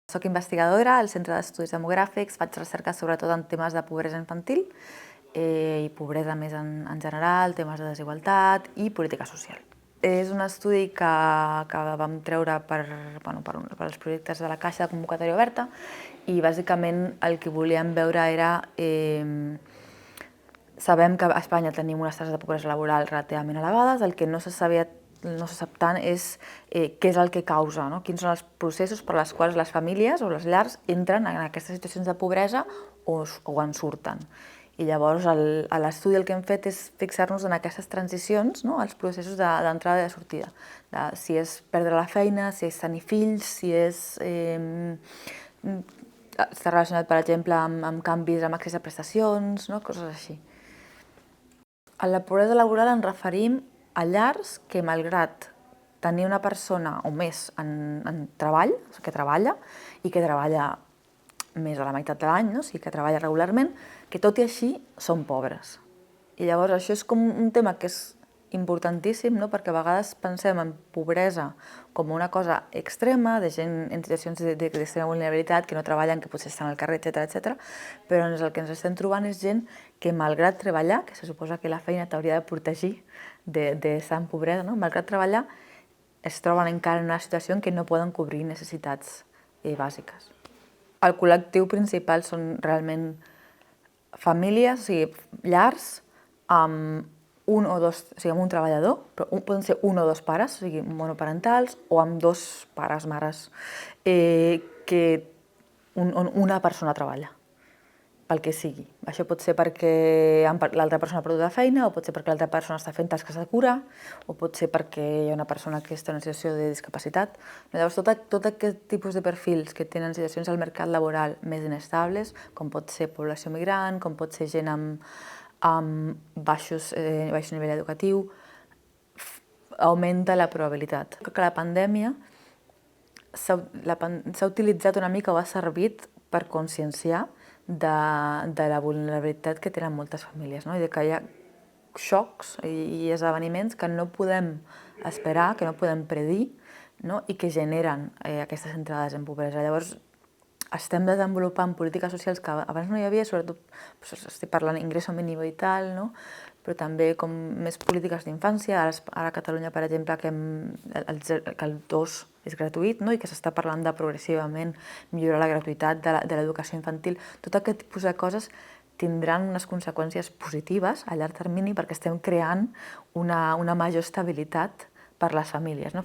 Soc investigadora al Centre d'Estudis Demogràfics, faig recerca sobretot en temes de pobresa infantil i pobresa més en general, temes de desigualtat i política social. És un estudi que vam treure per als projectes de la Caixa de Convocatòria Oberta i bàsicament el que volíem veure era... Sabem que a Espanya tenim unes taxes de pobresa laboral relativament elevades, el que no se sap tant és què és el que causa, quins són els processos per als quals les famílies o les llars entren en aquestes situacions de pobresa o en surten. I llavors l'estudi el que hem fet és fixar-nos en aquestes transicions, els processos d'entrada i de sortida, si és perdre la feina, si és tenir fills, si està relacionat, per exemple, amb canvis en accés a prestacions, coses així. A la pobresa laboral ens referim a llars que, malgrat tenir una persona o més en treball, que treballa, i que treballa més de la meitat de l'any, o sigui que treballa regularment, que tot i així són pobres. I llavors això és com un tema que és importantíssim, perquè a vegades pensem en pobresa com una cosa extrema, de gent en situacions d'extrema vulnerabilitat, que no treballen, que potser estan al carrer, etc. Però el que ens estem trobant és gent que, malgrat treballar, que se suposa que la feina t'hauria de protegir d'estar en pobresa, malgrat treballar, es troben encara en una situació en què no poden cobrir necessitats bàsiques. El col·lectiu principal són realment famílies, o sigui, llars amb un o dos, o sigui, amb un treballador, però poden ser un o dos pares, o sigui, monoparentals, o amb dos pares, mares, on una persona treballa, pel que sigui. Això pot ser perquè l'altra persona ha perdut la feina, o pot ser perquè l'altra persona està fent tasques de cura, o pot ser perquè hi ha una persona que està en una situació de discapacitat. Llavors, tot aquest tipus de perfils que tenen situacions al mercat laboral més inestables, com pot ser població migrant, com pot ser gent amb baix nivell educatiu, augmenta la probabilitat. Que la pandèmia s'ha utilitzat una mica o ha servit per conscienciar de la vulnerabilitat que tenen moltes famílies, i que hi ha xocs i esdeveniments que no podem esperar, que no podem predir, i que generen aquestes entrades en pobresa. Llavors, estem desenvolupant polítiques socials que abans no hi havia, sobretot estic parlant d'ingresso mínim vital, però també com més polítiques d'infància. Ara a Catalunya, per exemple, que el 2 és gratuït i que s'està parlant de progressivament millorar la gratuïtat de l'educació infantil. Tot aquest tipus de coses tindran unes conseqüències positives a llarg termini perquè estem creant una major estabilitat per a les famílies.